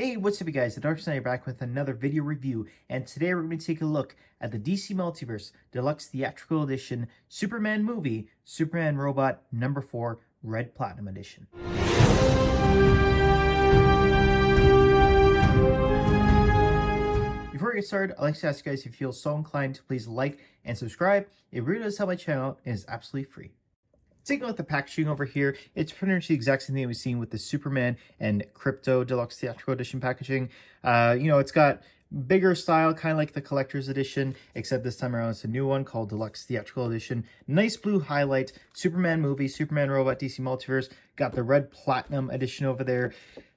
Hey, what's up you guys? The Dark Knight back with another video review, and today we're going to take a look at the DC Multiverse Deluxe Theatrical Edition Superman movie, Superman Robot number 4 Red Platinum Edition. Before we get started, I'd like to ask you guys if you feel so inclined to please like and subscribe. It really does help my channel and is absolutely free. Taking a look at the packaging over here, it's pretty much the exact same thing we've seen with the Superman and Crypto Deluxe Theatrical Edition packaging. It's got bigger style, kind of like the Collector's Edition, except this time around it's a new one called Deluxe Theatrical Edition. Nice blue highlight, Superman movie, Superman Robot, DC Multiverse. Got the Red Platinum Edition over there.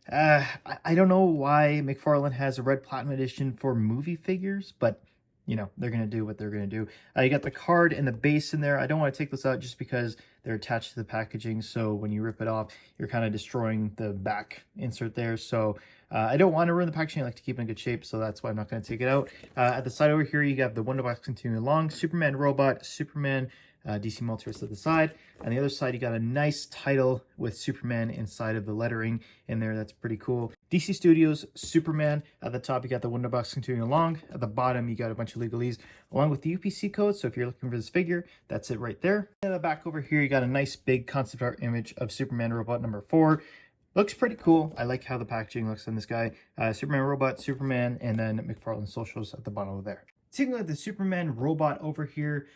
I don't know why McFarlane has a Red Platinum Edition for movie figures, but they're going to do what they're going to do. You got the card and the base in there. I don't want to take this out just because they're attached to the packaging. So when you rip it off, you're kind of destroying the back insert there. So I don't want to ruin the packaging. I like to keep it in good shape. So that's why I'm not going to take it out. At the side over here, you got the Wonder Box continuing along. Superman Robot, Superman DC Multiverse at the side. On the other side, you got a nice title with Superman inside of the lettering in there. That's pretty cool. DC Studios, Superman. At the top, you got the window box continuing along. At the bottom, you got a bunch of legalese along with the UPC code. So if you're looking for this figure, that's it right there. In the back over here, you got a nice big concept art image of Superman Robot number 4. Looks pretty cool. I like how the packaging looks on this guy. Superman Robot, Superman, and then McFarlane socials at the bottom over there. Taking a look at the Superman Robot over here,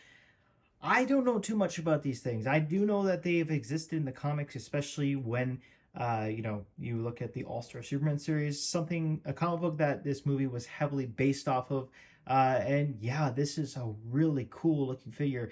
I don't know too much about these things. I do know that they've existed in the comics, especially when, you look at the All-Star Superman series, a comic book that this movie was heavily based off of. And yeah, this is a really cool looking figure.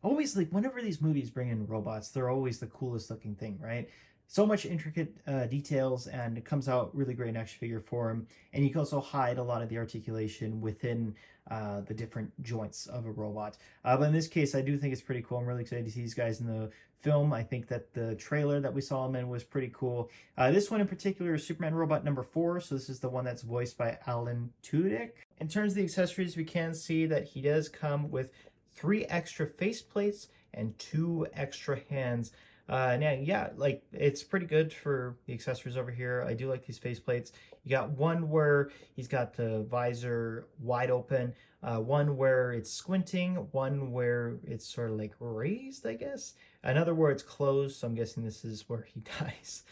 Always, like, whenever these movies bring in robots, they're always the coolest looking thing, right? So much intricate details, and it comes out really great in action figure form. And you can also hide a lot of the articulation within the different joints of a robot. But in this case, I do think it's pretty cool. I'm really excited to see these guys in the film. I think that the trailer that we saw them in was pretty cool. This one in particular is Superman Robot number 4. So this is the one that's voiced by Alan Tudyk. In terms of the accessories, we can see that he does come with 3 extra faceplates and 2 extra hands. Now, yeah, like, it's pretty good for the accessories over here. I do like these faceplates. You got one where he's got the visor wide open, one where it's squinting, one where it's sort of like raised, I guess. Another where it's closed, so I'm guessing this is where he dies,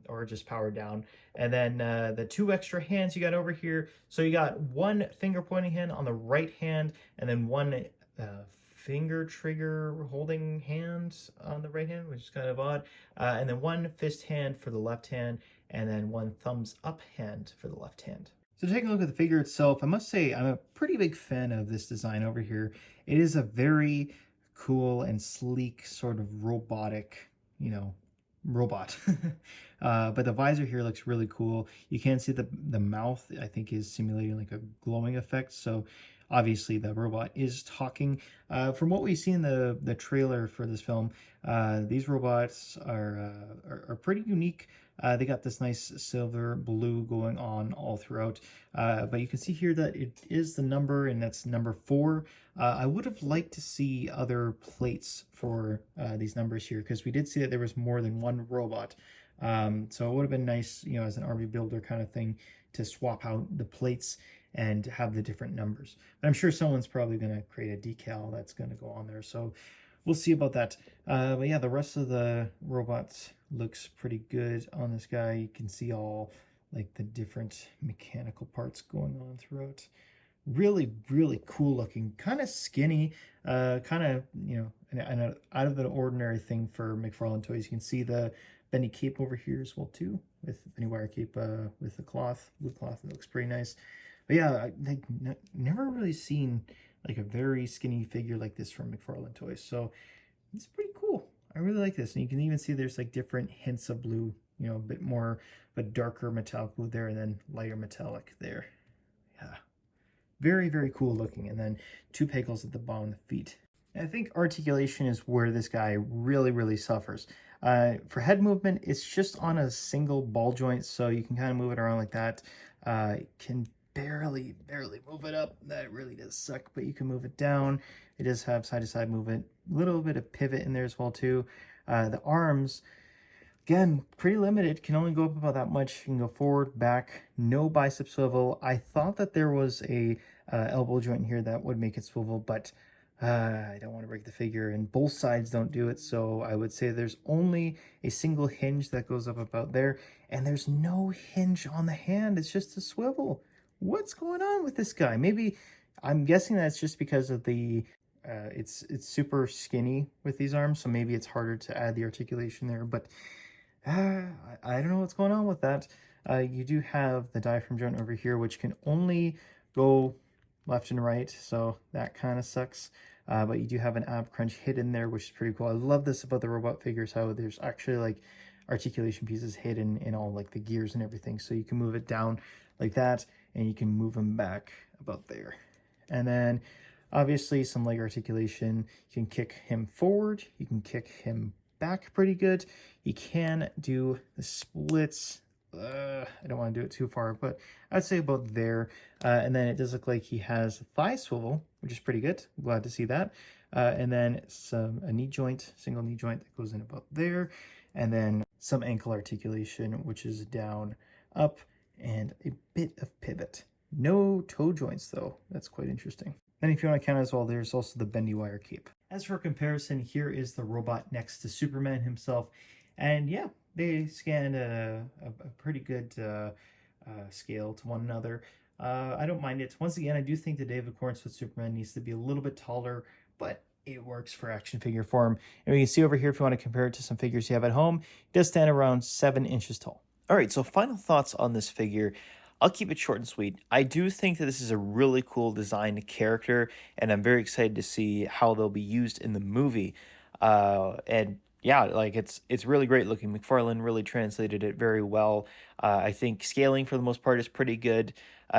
or just powered down. And then the 2 extra hands you got over here. So you got 1 finger pointing hand on the right hand, and then 1 finger trigger holding hand on the right hand, which is kind of odd, and then 1 fist hand for the left hand, and then 1 thumbs up hand for the left hand. So taking a look at the figure itself, I must say I'm a pretty big fan of this design over here. It is a very cool and sleek sort of robotic, robot. But the visor here looks really cool. You can see the mouth, I think, is simulating like a glowing effect. So obviously the robot is talking. From what we see in the trailer for this film, these robots are pretty unique. They got this nice silver blue going on all throughout. But you can see here that it is the number, and that's number 4. I would have liked to see other plates for these numbers here, because we did see that there was more than 1 robot. So it would have been nice, as an army builder kind of thing, to swap out the plates and have the different numbers. But I'm sure someone's probably going to create a decal that's going to go on there. So we'll see about that. But yeah, the rest of the robots looks pretty good on this guy. You can see all like the different mechanical parts going on throughout. Really, really cool looking, kind of skinny, kind of, an out of the ordinary thing for McFarlane Toys. You can see the bendy cape over here as well too, with bendy wire cape with the cloth, blue cloth. It looks pretty nice. But yeah, I've never really seen like a very skinny figure like this from McFarlane Toys. So it's pretty cool. I really like this. And you can even see there's like different hints of blue, a bit more, but darker metallic blue there, and then lighter metallic there. Yeah, very, very cool looking. And then 2 pegals at the bottom of the feet. And I think articulation is where this guy really, really suffers. For head movement, it's just on a single ball joint, so you can kind of move it around like that. Can barely move it up. That really does suck, but you can move it down. It does have side-to-side movement, a little bit of pivot in there as well too. The arms Again, pretty limited, can only go up about that much. You can go forward, back, no bicep swivel. I thought that there was a elbow joint here that would make it swivel, but I don't want to break the figure, and both sides don't do it, so I would say there's only a single hinge that goes up about there, and there's no hinge on the hand. It's just a swivel. What's going on with this guy? Maybe, I'm guessing that's just because of the it's super skinny with these arms, so maybe it's harder to add the articulation there, but I don't know what's going on with that. You do have the diaphragm joint over here, which can only go left and right, so that kind of sucks. But you do have an ab crunch hidden there, which is pretty cool. I love this about the robot figures, how there's actually like articulation pieces hidden in all like the gears and everything. So you can move it down like that, and you can move them back about there. And then obviously some leg articulation. You can kick him forward, you can kick him back pretty good. You can do the splits. I don't want to do it too far, but I'd say about there. And then it does look like he has a thigh swivel, which is pretty good. I'm glad to see that. And then a knee joint, single knee joint that goes in about there. And then some ankle articulation, which is down, up, and a bit of pivot. No toe joints though. That's quite interesting. Then if you want to count as well, there's also the bendy wire cape. As for comparison, here is the robot next to Superman himself. And yeah, they scan a pretty good scale to one another. I don't mind it. Once again, I do think the David Cornsworth Superman needs to be a little bit taller, but it works for action figure form. And we can see over here, if you want to compare it to some figures you have at home, it does stand around 7 inches tall. All right, so final thoughts on this figure. I'll keep it short and sweet. I do think that this is a really cool designed character, and I'm very excited to see how they'll be used in the movie. And yeah, like it's really great looking. McFarlane really translated it very well. I think scaling for the most part is pretty good.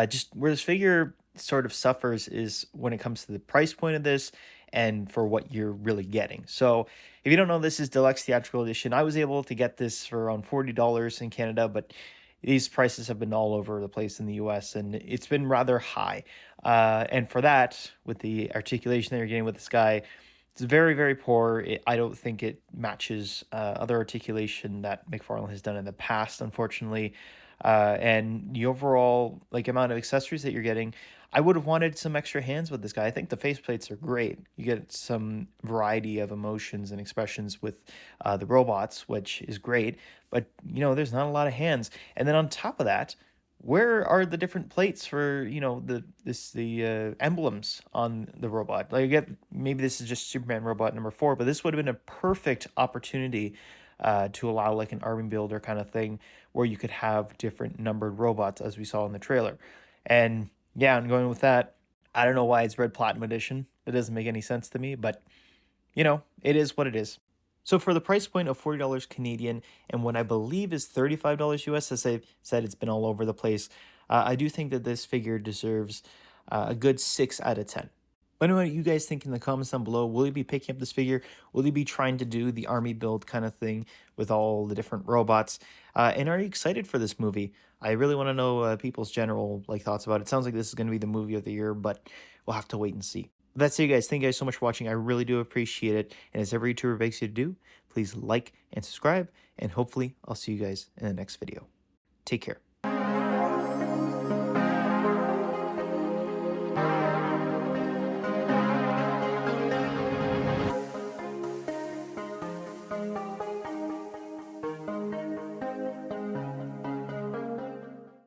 Just where this figure sort of suffers is when it comes to the price point of this and for what you're really getting. So if you don't know, this is Deluxe Theatrical Edition. I was able to get this for around $40 in Canada, but these prices have been all over the place in the US, and it's been rather high. And for that, with the articulation that you're getting with this guy, it's very, very poor. I don't think it matches other articulation that McFarlane has done in the past, unfortunately. And the overall like amount of accessories that you're getting, I would have wanted some extra hands with this guy. I think the faceplates are great. You get some variety of emotions and expressions with the robots, which is great. But, you know, there's not a lot of hands. And then on top of that, where are the different plates for, you know, the emblems on the robot? Like, you get, maybe this is just Superman robot number 4, but this would have been a perfect opportunity to allow like an army builder kind of thing where you could have different numbered robots as we saw in the trailer. And yeah, and going with that, I don't know why it's Red Platinum Edition. It doesn't make any sense to me, but you know, it is what it is. So for the price point of $40 Canadian and what I believe is $35 US, as I said, it's been all over the place. I do think that this figure deserves a good 6 out of 10. Let me know what you guys think in the comments down below. Will you be picking up this figure? Will you be trying to do the army build kind of thing with all the different robots? And are you excited for this movie? I really want to know people's general like thoughts about it. It sounds like this is going to be the movie of the year, but we'll have to wait and see. That's it, you guys. Thank you guys so much for watching. I really do appreciate it. And as every YouTuber begs you to do, please like and subscribe. And hopefully I'll see you guys in the next video. Take care.